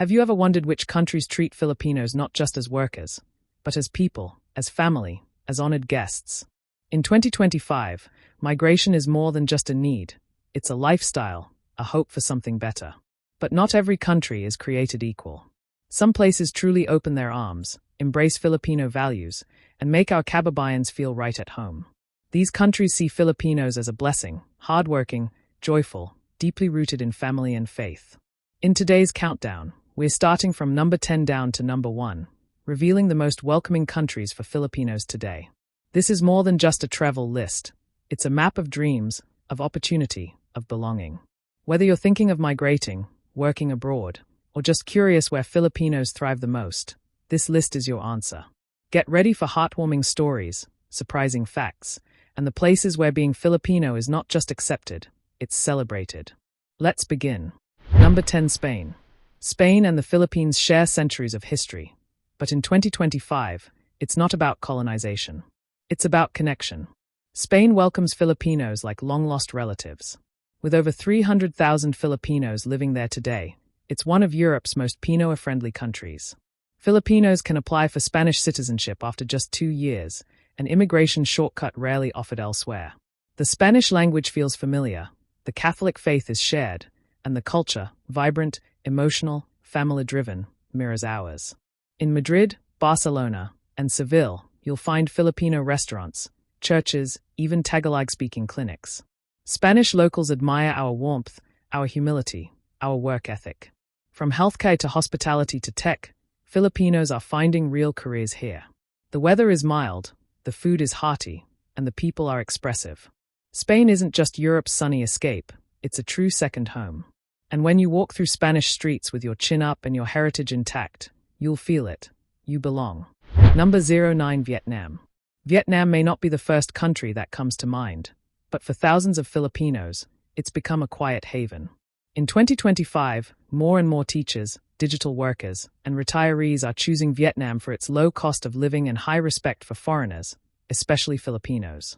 Have you ever wondered which countries treat Filipinos not just as workers, but as people, as family, as honored guests? In 2025, migration is more than just a need. It's a lifestyle, a hope for something better. But not every country is created equal. Some places truly open their arms, embrace Filipino values, and make our kababayans feel right at home. These countries see Filipinos as a blessing, hardworking, joyful, deeply rooted in family and faith. In today's countdown, we're starting from number 10 down to number 1, revealing the most welcoming countries for Filipinos today. This is more than just a travel list. It's a map of dreams, of opportunity, of belonging. Whether you're thinking of migrating, working abroad, or just curious where Filipinos thrive the most, this list is your answer. Get ready for heartwarming stories, surprising facts, and the places where being Filipino is not just accepted, it's celebrated. Let's begin. Number 10, Spain. Spain and the Philippines share centuries of history, but in 2025, it's not about colonization. It's about connection. Spain welcomes Filipinos like long-lost relatives. With over 300,000 Filipinos living there today, it's one of Europe's most Pinoy-friendly countries. Filipinos can apply for Spanish citizenship after just 2 years, an immigration shortcut rarely offered elsewhere. The Spanish language feels familiar, the Catholic faith is shared, and the culture, vibrant, emotional, family-driven, mirrors ours. In Madrid, Barcelona, and Seville, you'll find Filipino restaurants, churches, even Tagalog-speaking clinics. Spanish locals admire our warmth, our humility, our work ethic. From healthcare to hospitality to tech, Filipinos are finding real careers here. The weather is mild, the food is hearty, and the people are expressive. Spain isn't just Europe's sunny escape, it's a true second home. And when you walk through Spanish streets with your chin up and your heritage intact, you'll feel it. You belong. Number 09, Vietnam. Vietnam may not be the first country that comes to mind, but for thousands of Filipinos, it's become a quiet haven. In 2025, more and more teachers, digital workers, and retirees are choosing Vietnam for its low cost of living and high respect for foreigners, especially Filipinos.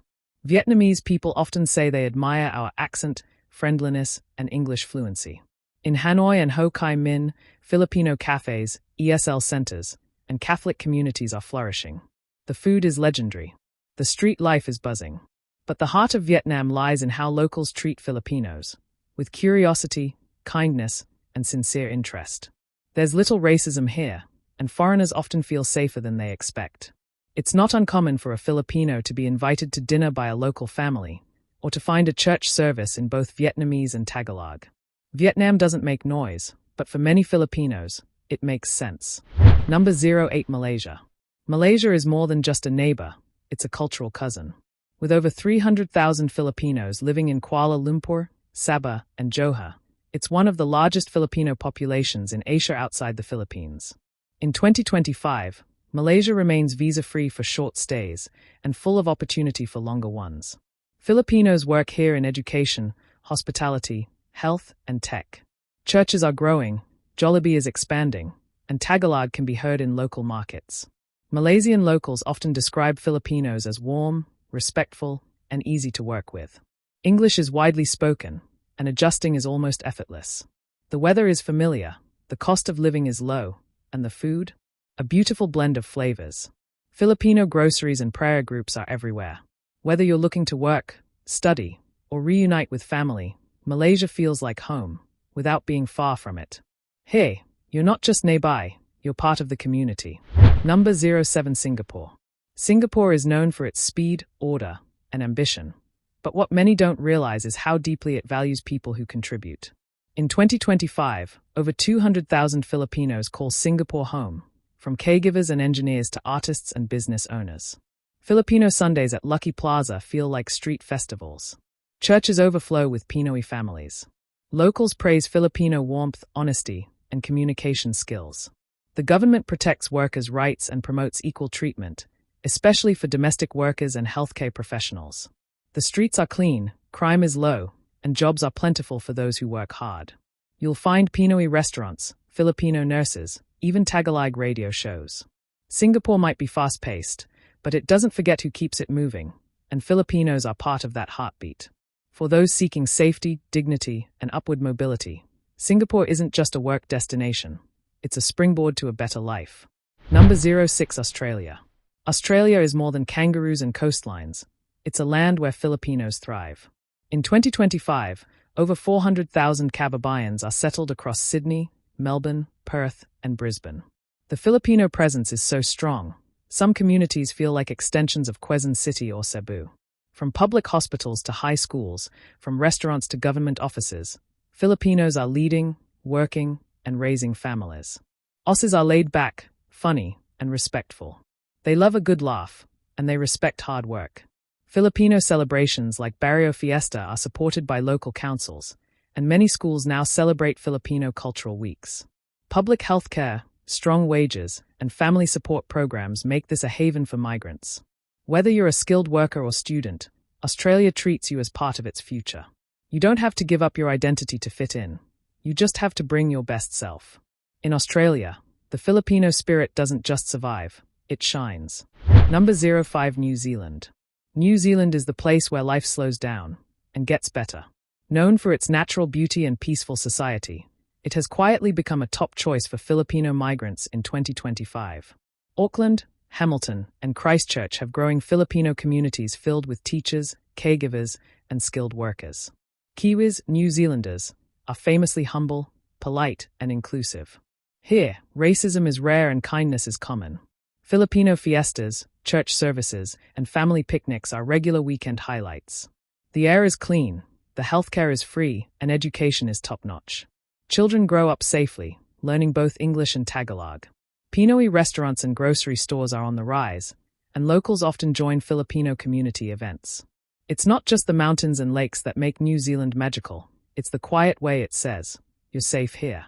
Vietnamese people often say they admire our accent, friendliness, and English fluency. In Hanoi and Ho Chi Minh, Filipino cafes, ESL centers, and Catholic communities are flourishing. The food is legendary. The street life is buzzing. But the heart of Vietnam lies in how locals treat Filipinos, with curiosity, kindness, and sincere interest. There's little racism here, and foreigners often feel safer than they expect. It's not uncommon for a Filipino to be invited to dinner by a local family, or to find a church service in both Vietnamese and Tagalog. Vietnam doesn't make noise, but for many Filipinos, it makes sense. Number 08, Malaysia. Malaysia is more than just a neighbor, it's a cultural cousin. With over 300,000 Filipinos living in Kuala Lumpur, Sabah, and Johor, it's one of the largest Filipino populations in Asia outside the Philippines. In 2025, Malaysia remains visa-free for short stays and full of opportunity for longer ones. Filipinos work here in education, hospitality, health, and tech. Churches are growing, Jollibee is expanding, and Tagalog can be heard in local markets. Malaysian locals often describe Filipinos as warm, respectful, and easy to work with. English is widely spoken, and adjusting is almost effortless. The weather is familiar, the cost of living is low, and the food? A beautiful blend of flavors. Filipino groceries and prayer groups are everywhere. Whether you're looking to work, study, or reunite with family, Malaysia feels like home, without being far from it. Hey, you're not just nearby, you're part of the community. Number 07, Singapore. Singapore is known for its speed, order, and ambition. But what many don't realize is how deeply it values people who contribute. In 2025, over 200,000 Filipinos call Singapore home, from caregivers and engineers to artists and business owners. Filipino Sundays at Lucky Plaza feel like street festivals. Churches overflow with Pinoy families. Locals praise Filipino warmth, honesty, and communication skills. The government protects workers' rights and promotes equal treatment, especially for domestic workers and healthcare professionals. The streets are clean, crime is low, and jobs are plentiful for those who work hard. You'll find Pinoy restaurants, Filipino nurses, even Tagalog radio shows. Singapore might be fast-paced, but it doesn't forget who keeps it moving, and Filipinos are part of that heartbeat. For those seeking safety, dignity, and upward mobility, Singapore isn't just a work destination. It's a springboard to a better life. Number 06, Australia. Australia is more than kangaroos and coastlines. It's a land where Filipinos thrive. In 2025, over 400,000 Kababayans are settled across Sydney, Melbourne, Perth, and Brisbane. The Filipino presence is so strong, some communities feel like extensions of Quezon City or Cebu. From public hospitals to high schools, from restaurants to government offices, Filipinos are leading, working, and raising families. Aussies are laid back, funny, and respectful. They love a good laugh, and they respect hard work. Filipino celebrations like Barrio Fiesta are supported by local councils, and many schools now celebrate Filipino cultural weeks. Public healthcare, strong wages, and family support programs make this a haven for migrants. Whether you're a skilled worker or student, Australia treats you as part of its future. You don't have to give up your identity to fit in. You just have to bring your best self. In Australia, the Filipino spirit doesn't just survive, it shines. Number 05, New Zealand. New Zealand is the place where life slows down and gets better. Known for its natural beauty and peaceful society, it has quietly become a top choice for Filipino migrants in 2025. Auckland, Hamilton, and Christchurch have growing Filipino communities filled with teachers, caregivers, and skilled workers. Kiwis, New Zealanders, are famously humble, polite, and inclusive. Here, racism is rare and kindness is common. Filipino fiestas, church services, and family picnics are regular weekend highlights. The air is clean, the healthcare is free, and education is top-notch. Children grow up safely, learning both English and Tagalog. Pinoy restaurants and grocery stores are on the rise, and locals often join Filipino community events. It's not just the mountains and lakes that make New Zealand magical, it's the quiet way it says, "You're safe here."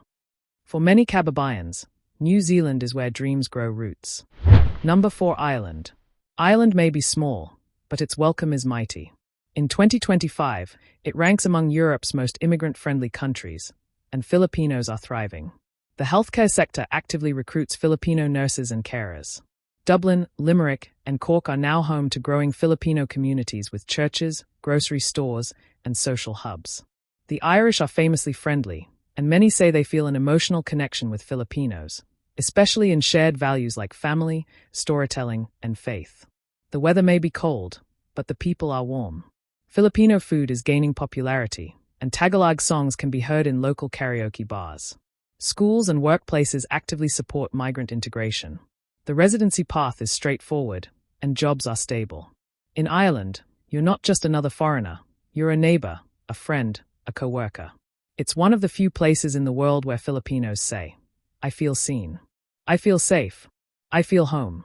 For many Kababayans, New Zealand is where dreams grow roots. Number 4, Ireland. Ireland may be small, but its welcome is mighty. In 2025, it ranks among Europe's most immigrant-friendly countries, and Filipinos are thriving. The healthcare sector actively recruits Filipino nurses and carers. Dublin, Limerick, and Cork are now home to growing Filipino communities with churches, grocery stores, and social hubs. The Irish are famously friendly, and many say they feel an emotional connection with Filipinos, especially in shared values like family, storytelling, and faith. The weather may be cold, but the people are warm. Filipino food is gaining popularity, and Tagalog songs can be heard in local karaoke bars. Schools and workplaces actively support migrant integration. The residency path is straightforward, and jobs are stable. In Ireland, you're not just another foreigner, you're a neighbor, a friend, a co-worker. It's one of the few places in the world where Filipinos say, "I feel seen. I feel safe. I feel home."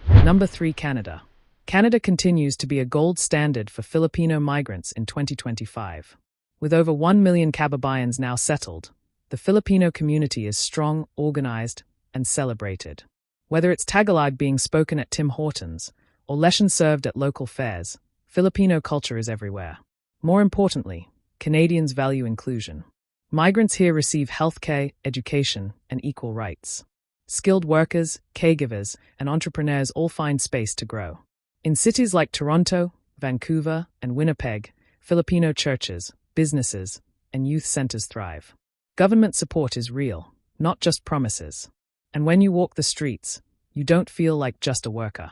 Number 3, Canada. Canada continues to be a gold standard for Filipino migrants in 2025. With over 1 million Kababayans now settled, the Filipino community is strong, organized, and celebrated. Whether it's Tagalog being spoken at Tim Hortons or lechon served at local fairs, Filipino culture is everywhere. More importantly, Canadians value inclusion. Migrants here receive healthcare, education, and equal rights. Skilled workers, caregivers, and entrepreneurs all find space to grow. In cities like Toronto, Vancouver, and Winnipeg, Filipino churches, businesses, and youth centers thrive. Government support is real, not just promises. And when you walk the streets, you don't feel like just a worker.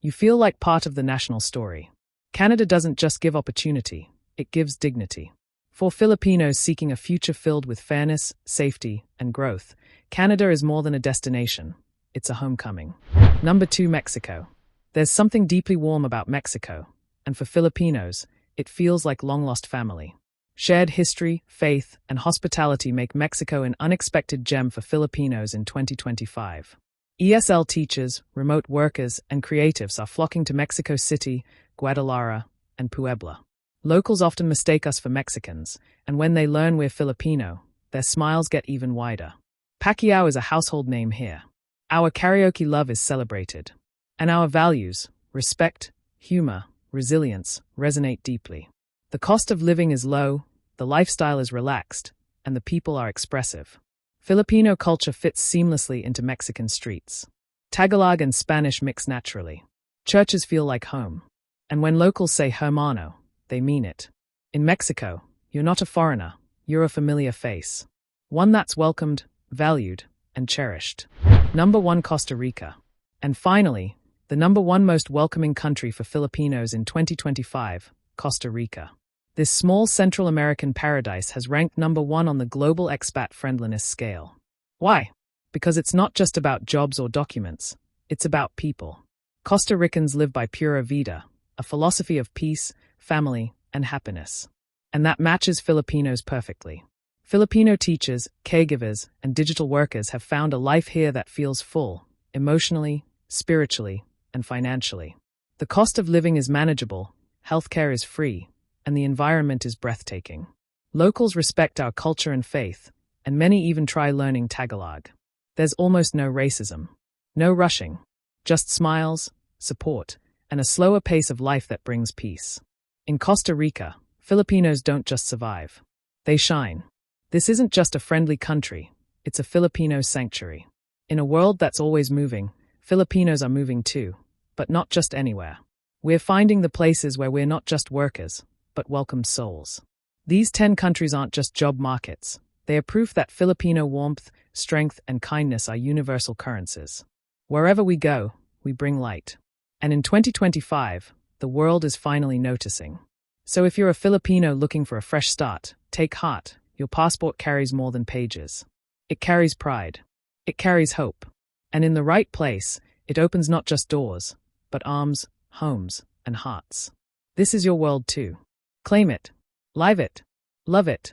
You feel like part of the national story. Canada doesn't just give opportunity, it gives dignity. For Filipinos seeking a future filled with fairness, safety, and growth, Canada is more than a destination. It's a homecoming. Number 2, Mexico. There's something deeply warm about Mexico, and for Filipinos, it feels like long-lost family. Shared history, faith, and hospitality make Mexico an unexpected gem for Filipinos in 2025. ESL teachers, remote workers, and creatives are flocking to Mexico City, Guadalajara, and Puebla. Locals often mistake us for Mexicans, and when they learn we're Filipino, their smiles get even wider. Pacquiao is a household name here. Our karaoke love is celebrated. And our values, respect, humor, resilience, resonate deeply. The cost of living is low, the lifestyle is relaxed, and the people are expressive. Filipino culture fits seamlessly into Mexican streets. Tagalog and Spanish mix naturally. Churches feel like home. And when locals say hermano, they mean it. In Mexico, you're not a foreigner, you're a familiar face. One that's welcomed, valued, and cherished. Number 1, Costa Rica. And finally, the number 1 most welcoming country for Filipinos in 2025, Costa Rica. This small Central American paradise has ranked number 1 on the global expat friendliness scale. Why? Because it's not just about jobs or documents, it's about people. Costa Ricans live by pura vida, a philosophy of peace, family, and happiness. And that matches Filipinos perfectly. Filipino teachers, caregivers, and digital workers have found a life here that feels full, emotionally, spiritually, and financially. The cost of living is manageable, healthcare is free, and the environment is breathtaking. Locals respect our culture and faith, and many even try learning Tagalog. There's almost no racism. No rushing. Just smiles, support, and a slower pace of life that brings peace. In Costa Rica, Filipinos don't just survive. They shine. This isn't just a friendly country, it's a Filipino sanctuary. In a world that's always moving, Filipinos are moving too, but not just anywhere. We're finding the places where we're not just workers, but welcome souls. These 10 countries aren't just job markets. They are proof that Filipino warmth, strength, and kindness are universal currencies. Wherever we go, we bring light. And in 2025, the world is finally noticing. So if you're a Filipino looking for a fresh start, take heart. Your passport carries more than pages. It carries pride. It carries hope. And in the right place, it opens not just doors, but arms, homes, and hearts. This is your world too. Claim it. Live it. Love it.